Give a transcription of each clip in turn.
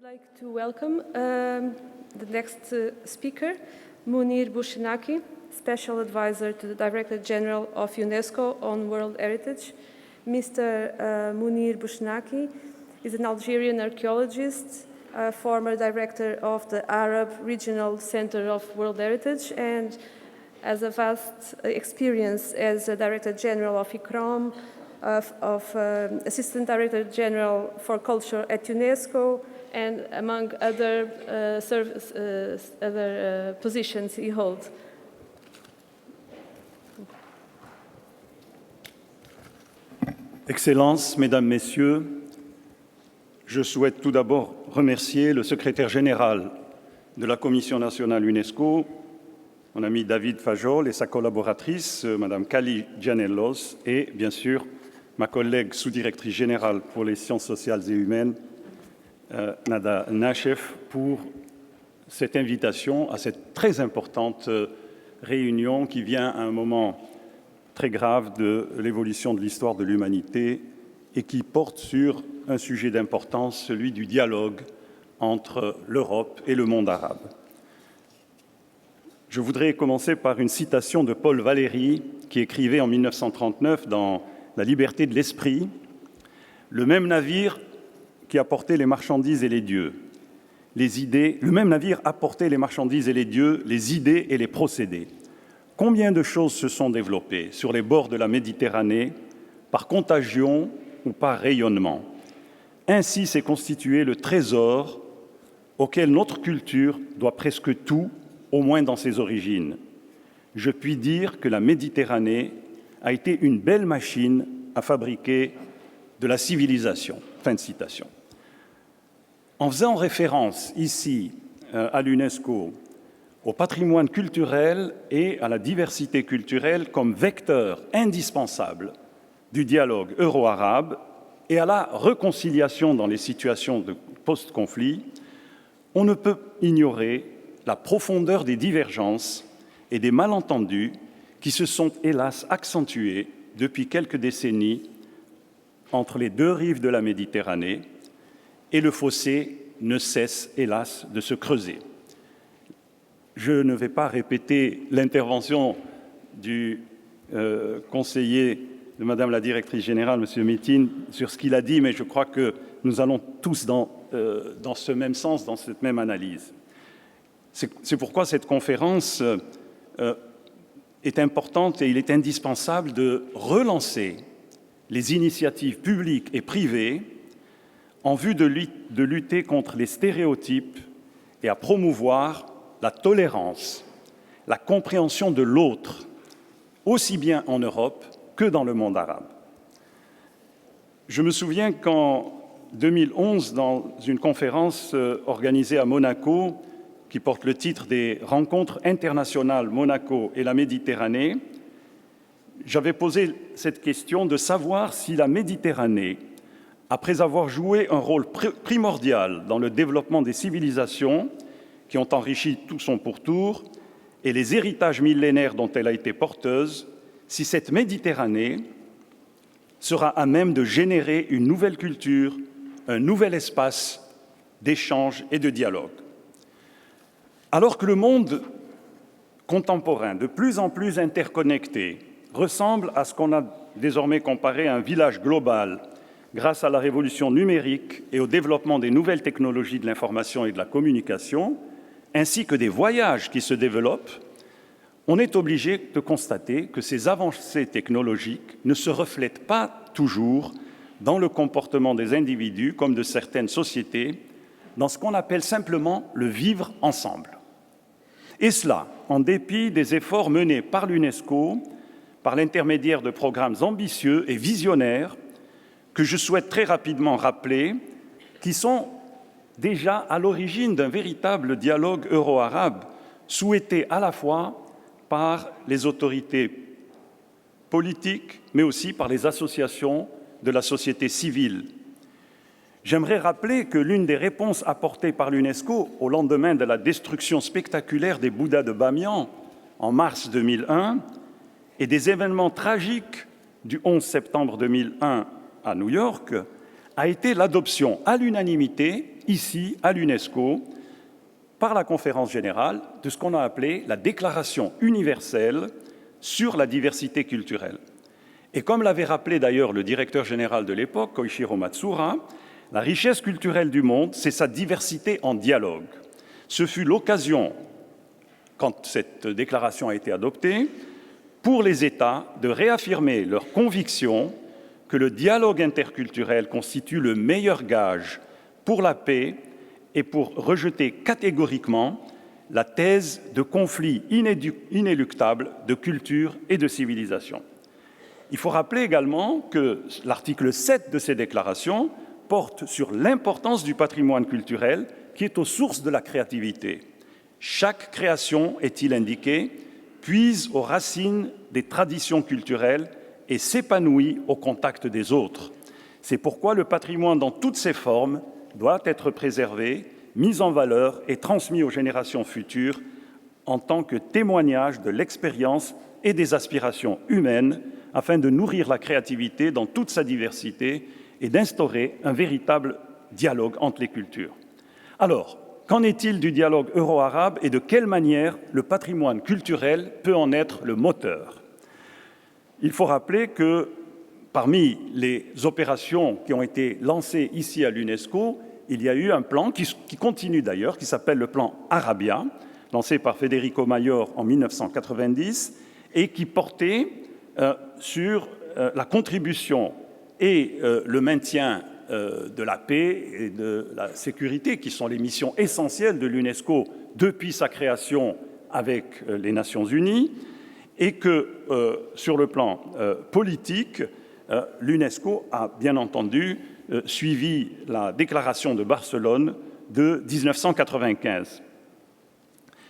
would like to welcome the next speaker, Munir Bouchenaki, Special Advisor to the Director General of UNESCO on World Heritage. Mr. Munir Bouchenaki is an Algerian archaeologist, former director of the Arab Regional Center of World Heritage, and has a vast experience as a Director General of ICROM, Assistant Director General for Culture at UNESCO, and among other positions he holds. Excellences, Mesdames, Messieurs, je souhaite tout d'abord remercier le secrétaire général de la Commission nationale UNESCO, mon ami David Fajol, et sa collaboratrice, Madame Kali Gianellos, et bien sûr ma collègue sous-directrice générale pour les sciences sociales et humaines, Nada Nachef, pour cette invitation à cette très importante réunion qui vient à un moment très grave de l'évolution de l'histoire de l'humanité et qui porte sur un sujet d'importance, celui du dialogue entre l'Europe et le monde arabe. Je voudrais commencer par une citation de Paul Valéry qui écrivait en 1939 dans La liberté de l'esprit, « Le même navire qui apportait les marchandises et les dieux, les idées, le même navire apportait les marchandises et les dieux, les idées et les procédés. Combien de choses se sont développées sur les bords de la Méditerranée par contagion ou par rayonnement. Ainsi s'est constitué le trésor auquel notre culture doit presque tout, au moins dans ses origines. Je puis dire que la Méditerranée a été une belle machine à fabriquer de la civilisation. » Fin de citation. En faisant référence ici à l'UNESCO, au patrimoine culturel et à la diversité culturelle comme vecteur indispensable du dialogue euro-arabe et à la réconciliation dans les situations de post-conflit, on ne peut ignorer la profondeur des divergences et des malentendus qui se sont hélas accentués depuis quelques décennies entre les deux rives de la Méditerranée, et le fossé ne cesse hélas de se creuser. Je ne vais pas répéter l'intervention du conseiller de Madame la Directrice Générale, M. Metin, sur ce qu'il a dit, mais je crois que nous allons tous dans ce même sens, dans cette même analyse. C'est pourquoi cette conférence est importante et il est indispensable de relancer les initiatives publiques et privées en vue de lutter contre les stéréotypes et à promouvoir la tolérance, la compréhension de l'autre, aussi bien en Europe que dans le monde arabe. Je me souviens qu'en 2011, dans une conférence organisée à Monaco, qui porte le titre des Rencontres internationales Monaco et la Méditerranée, j'avais posé cette question de savoir si la Méditerranée, après avoir joué un rôle primordial dans le développement des civilisations qui ont enrichi tout son pourtour et les héritages millénaires dont elle a été porteuse, si cette Méditerranée sera à même de générer une nouvelle culture, un nouvel espace d'échange et de dialogue. Alors que le monde contemporain, de plus en plus interconnecté, ressemble à ce qu'on a désormais comparé à un village global grâce à la révolution numérique et au développement des nouvelles technologies de l'information et de la communication, ainsi que des voyages qui se développent, on est obligé de constater que ces avancées technologiques ne se reflètent pas toujours dans le comportement des individus comme de certaines sociétés, dans ce qu'on appelle simplement le vivre ensemble. Et cela, en dépit des efforts menés par l'UNESCO, par l'intermédiaire de programmes ambitieux et visionnaires que je souhaite très rapidement rappeler, qui sont déjà à l'origine d'un véritable dialogue euro-arabe, souhaité à la fois par les autorités politiques, mais aussi par les associations de la société civile. J'aimerais rappeler que l'une des réponses apportées par l'UNESCO au lendemain de la destruction spectaculaire des Bouddhas de Bamiyan en mars 2001 et des événements tragiques du 11 septembre 2001 à New York a été l'adoption à l'unanimité ici, à l'UNESCO, par la conférence générale de ce qu'on a appelé la Déclaration universelle sur la diversité culturelle. Et comme l'avait rappelé d'ailleurs le directeur général de l'époque, Koichiro Matsuura, la richesse culturelle du monde, c'est sa diversité en dialogue. Ce fut l'occasion, quand cette déclaration a été adoptée, pour les États de réaffirmer leur conviction que le dialogue interculturel constitue le meilleur gage pour la paix et pour rejeter catégoriquement la thèse de conflits inéluctables de culture et de civilisation. Il faut rappeler également que l'article 7 de ces déclarations porte sur l'importance du patrimoine culturel qui est aux sources de la créativité. Chaque création, est-il indiqué, puise aux racines des traditions culturelles et s'épanouit au contact des autres. C'est pourquoi le patrimoine dans toutes ses formes doit être préservé, mis en valeur et transmis aux générations futures en tant que témoignage de l'expérience et des aspirations humaines afin de nourrir la créativité dans toute sa diversité et d'instaurer un véritable dialogue entre les cultures. Alors, qu'en est-il du dialogue euro-arabe et de quelle manière le patrimoine culturel peut en être le moteur? Il faut rappeler que parmi les opérations qui ont été lancées ici à l'UNESCO, il y a eu un plan qui continue d'ailleurs, qui s'appelle le plan Arabia, lancé par Federico Mayor en 1990 et qui portait sur la contribution et le maintien de la paix et de la sécurité, qui sont les missions essentielles de l'UNESCO depuis sa création avec les Nations Unies, et que sur le plan politique, l'UNESCO a bien entendu suivi la déclaration de Barcelone de 1995.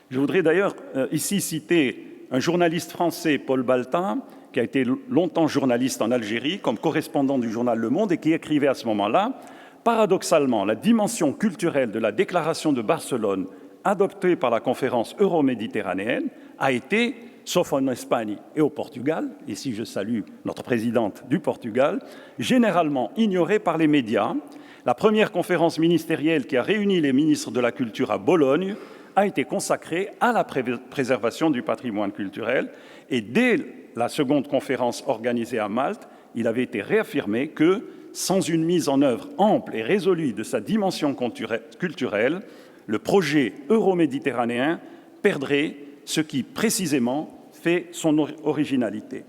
Je voudrais d'ailleurs ici citer un journaliste français, Paul Baltin, qui a été longtemps journaliste en Algérie, comme correspondant du journal Le Monde, et qui écrivait à ce moment-là « Paradoxalement, la dimension culturelle de la déclaration de Barcelone, adoptée par la conférence euro-méditerranéenne, a été, sauf en Espagne et au Portugal, ici je salue notre présidente du Portugal, généralement ignorée par les médias. La première conférence ministérielle qui a réuni les ministres de la culture à Bologne a été consacrée à la préservation du patrimoine culturel, et dès la seconde conférence organisée à Malte, il avait été réaffirmé que, sans une mise en œuvre ample et résolue de sa dimension culturelle, le projet euro-méditerranéen perdrait ce qui, précisément, fait son originalité.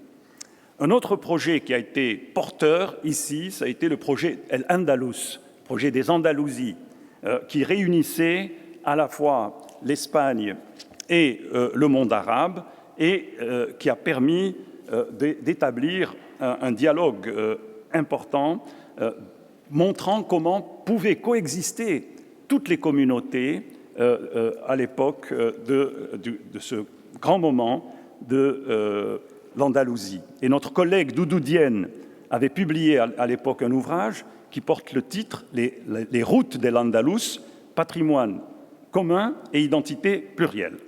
Un autre projet qui a été porteur ici, ça a été le projet El Andalus, projet des Andalousies, qui réunissait à la fois l'Espagne et le monde arabe, et qui a permis d'établir un dialogue important, montrant comment pouvaient coexister toutes les communautés à l'époque de ce grand moment de l'Andalousie. Et notre collègue Doudou Diène avait publié à l'époque un ouvrage qui porte le titre « Les routes de l'Andalous, patrimoine commun et identité plurielle ».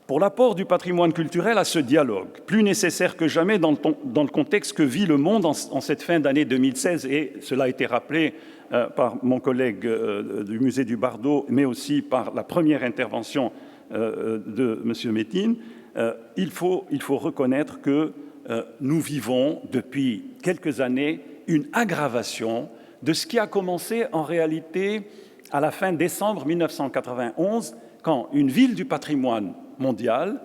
Pour l'apport du patrimoine culturel à ce dialogue, plus nécessaire que jamais dans le contexte que vit le monde en cette fin d'année 2016, et cela a été rappelé par mon collègue du musée du Bardo, mais aussi par la première intervention de M. Metin, il faut reconnaître que nous vivons depuis quelques années une aggravation de ce qui a commencé en réalité à la fin décembre 1991, quand une ville du patrimoine mondial,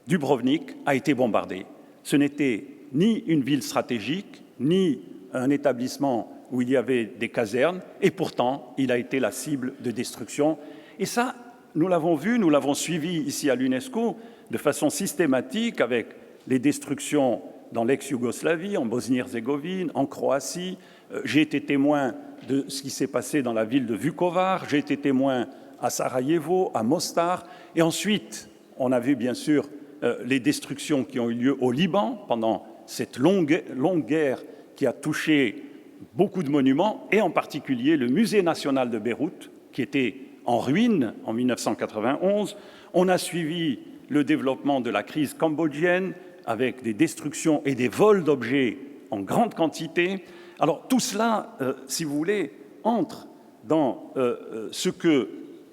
Dubrovnik, a été bombardée. Ce n'était ni une ville stratégique, ni un établissement où il y avait des casernes, et pourtant, il a été la cible de destruction. Et ça, nous l'avons vu, nous l'avons suivi ici à l'UNESCO de façon systématique avec les destructions dans l'ex-Yougoslavie, en Bosnie-Herzégovine, en Croatie. J'ai été témoin de ce qui s'est passé dans la ville de Vukovar, j'ai été témoin à Sarajevo, à Mostar, et ensuite, on a vu bien sûr les destructions qui ont eu lieu au Liban pendant cette longue guerre qui a touché beaucoup de monuments, et en particulier le musée national de Beyrouth, qui était en ruine en 1991. On a suivi le développement de la crise cambodgienne avec des destructions et des vols d'objets en grande quantité. Alors tout cela, si vous voulez, entre dans ce que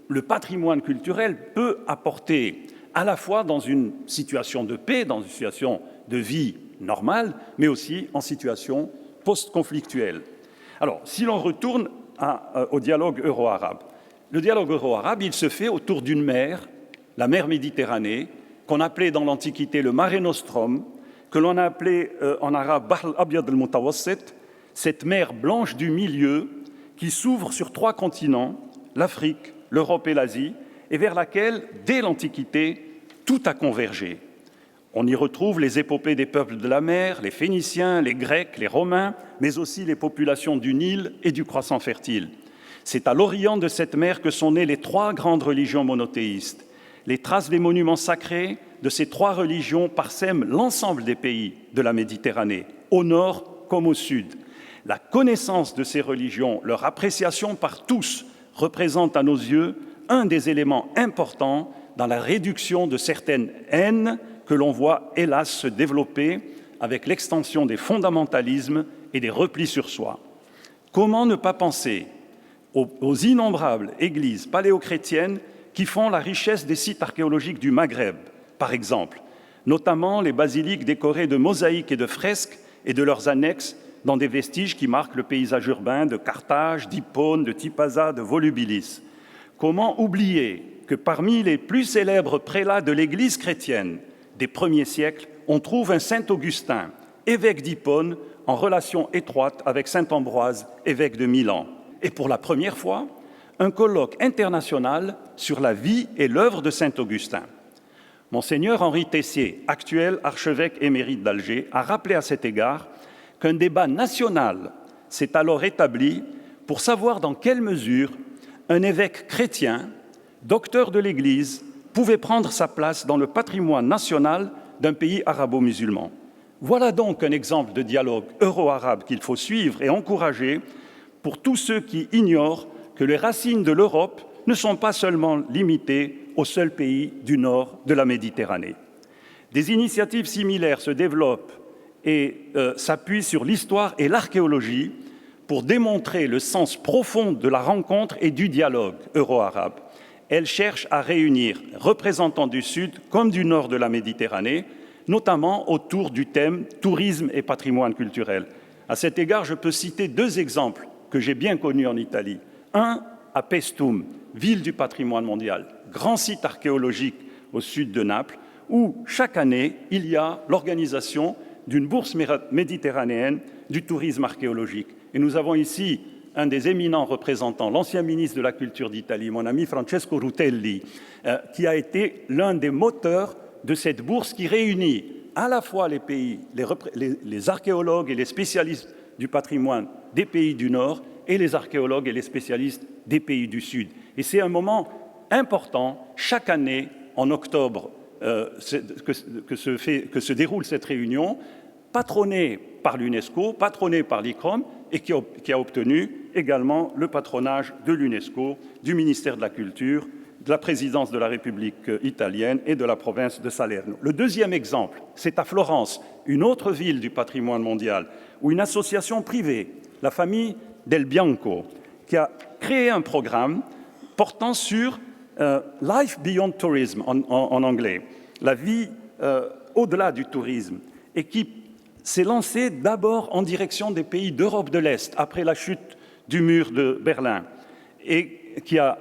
le patrimoine culturel peut apporter à la fois dans une situation de paix, dans une situation de vie normale, mais aussi en situation post-conflictuelle. Alors, si l'on retourne au dialogue euro-arabe, le dialogue euro-arabe, il se fait autour d'une mer, la mer Méditerranée, qu'on appelait dans l'Antiquité le Mare Nostrum, que l'on a appelé en arabe Bahr al-Abyad al-Mutawassit, cette mer blanche du milieu qui s'ouvre sur 3 continents, l'Afrique, l'Europe et l'Asie, et vers laquelle, dès l'Antiquité, tout a convergé. On y retrouve les épopées des peuples de la mer, les Phéniciens, les Grecs, les Romains, mais aussi les populations du Nil et du croissant fertile. C'est à l'orient de cette mer que sont nées les 3 grandes religions monothéistes. Les traces des monuments sacrés de ces 3 religions parsèment l'ensemble des pays de la Méditerranée, au nord comme au sud. La connaissance de ces religions, leur appréciation par tous, représente à nos yeux un des éléments importants dans la réduction de certaines haines que l'on voit hélas se développer avec l'extension des fondamentalismes et des replis sur soi. Comment ne pas penser aux innombrables églises paléochrétiennes qui font la richesse des sites archéologiques du Maghreb, par exemple, notamment les basiliques décorées de mosaïques et de fresques et de leurs annexes dans des vestiges qui marquent le paysage urbain de Carthage, d'Hippone, de Tipaza, de Volubilis. Comment oublier que parmi les plus célèbres prélats de l'Église chrétienne des premiers siècles, on trouve un saint Augustin, évêque d'Hippone, en relation étroite avec saint Ambroise, évêque de Milan. Et pour la première fois, un colloque international sur la vie et l'œuvre de saint Augustin. Monseigneur Henri Tessier, actuel archevêque émérite d'Alger, a rappelé à cet égard qu'un débat national s'est alors établi pour savoir dans quelle mesure un évêque chrétien, docteur de l'Église, pouvait prendre sa place dans le patrimoine national d'un pays arabo-musulman. Voilà donc un exemple de dialogue euro-arabe qu'il faut suivre et encourager pour tous ceux qui ignorent que les racines de l'Europe ne sont pas seulement limitées au seul pays du nord de la Méditerranée. Des initiatives similaires se développent et s'appuient sur l'histoire et l'archéologie pour démontrer le sens profond de la rencontre et du dialogue euro-arabe. Elles cherchent à réunir représentants du Sud comme du Nord de la Méditerranée, notamment autour du thème tourisme et patrimoine culturel. À cet égard, je peux citer 2 exemples que j'ai bien connus en Italie. Un à Paestum, ville du patrimoine mondial, grand site archéologique au sud de Naples, où chaque année, il y a l'organisation d'une bourse méditerranéenne du tourisme archéologique. Et nous avons ici un des éminents représentants, l'ancien ministre de la Culture d'Italie, mon ami Francesco Rutelli, qui a été l'un des moteurs de cette bourse qui réunit à la fois les pays, les archéologues et les spécialistes du patrimoine des pays du Nord et les archéologues et les spécialistes des pays du Sud. Et c'est un moment important, chaque année, en octobre, que se déroule cette réunion, patronnée par l'UNESCO, patronnée par l'ICROM, et qui a obtenu également le patronage de l'UNESCO, du ministère de la Culture, de la présidence de la République italienne et de la province de Salerno. Le deuxième exemple, c'est à Florence, une autre ville du patrimoine mondial, où une association privée, la famille Del Bianco, qui a créé un programme portant sur Life Beyond Tourism en anglais, la vie au-delà du tourisme, et qui s'est lancé d'abord en direction des pays d'Europe de l'Est, après la chute du mur de Berlin, et qui a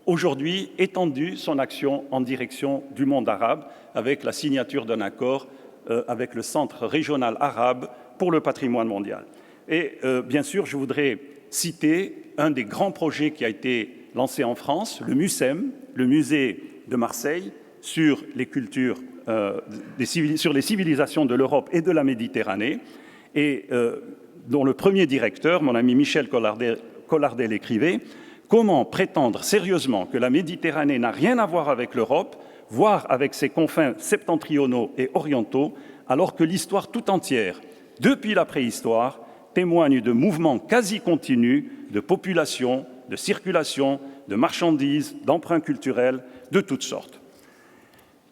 aujourd'hui étendu son action en direction du monde arabe, avec la signature d'un accord avec le Centre régional arabe pour le patrimoine mondial. Et bien sûr, je voudrais citer un des grands projets qui a été lancé en France, le MUSEM, le musée de Marseille, sur les cultures, sur les civilisations de l'Europe et de la Méditerranée, et dont le premier directeur, mon ami Michel Collardel, écrivait « Comment prétendre sérieusement que la Méditerranée n'a rien à voir avec l'Europe, voire avec ses confins septentrionaux et orientaux, alors que l'histoire tout entière, depuis la préhistoire, témoigne de mouvements quasi continus de population, de circulation, de marchandises, d'emprunts culturels de toutes sortes. »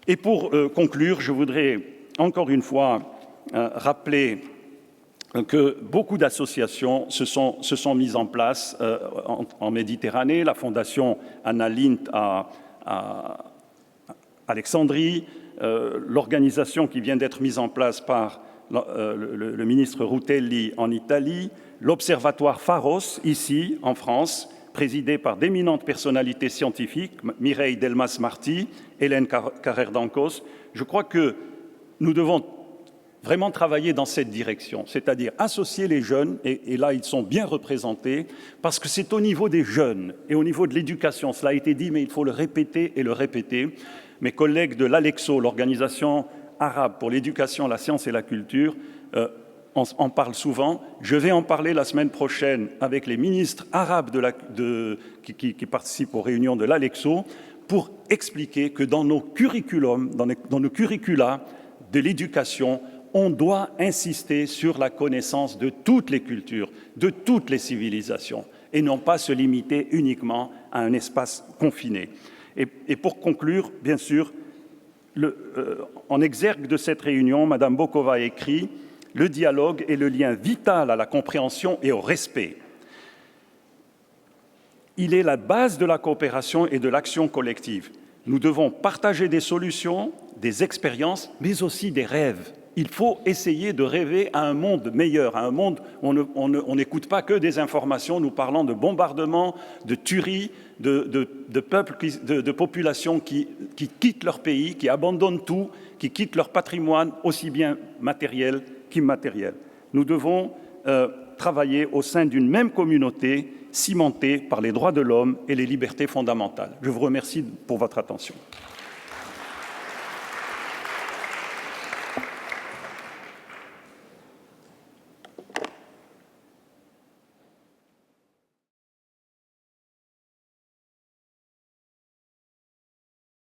Et pour conclure, je voudrais encore une fois rappeler que beaucoup d'associations se sont mises en place en Méditerranée, la Fondation Anna Lindh à Alexandrie, l'organisation qui vient d'être mise en place par le ministre Rutelli en Italie, l'Observatoire Pharos, ici, en France, présidé par d'éminentes personnalités scientifiques, Mireille Delmas-Marty, Hélène Carrère-Dancos. Je crois que nous devons vraiment travailler dans cette direction, c'est-à-dire associer les jeunes, et là ils sont bien représentés, parce que c'est au niveau des jeunes et au niveau de l'éducation, cela a été dit, mais il faut le répéter et le répéter. Mes collègues de l'ALEXO, l'Organisation arabe pour l'éducation, la science et la culture, en parlent souvent. Je vais en parler la semaine prochaine avec les ministres arabes qui participent aux réunions de l'ALEXO pour expliquer que dans nos curriculums, dans nos curricula de l'éducation, on doit insister sur la connaissance de toutes les cultures, de toutes les civilisations, et non pas se limiter uniquement à un espace confiné. Et pour conclure, bien sûr, en exergue de cette réunion, Madame Bokova écrit « Le dialogue est le lien vital à la compréhension et au respect. Il est la base de la coopération et de l'action collective. Nous devons partager des solutions, des expériences, mais aussi des rêves. Il faut essayer de rêver à un monde meilleur, à un monde où on n'écoute pas que des informations, nous parlons de bombardements, de tueries, de peuples, de populations qui quittent leur pays, qui abandonnent tout, qui quittent leur patrimoine, aussi bien matériel qu'immatériel. Nous devons travailler au sein d'une même communauté cimentée par les droits de l'homme et les libertés fondamentales. Je vous remercie pour votre attention.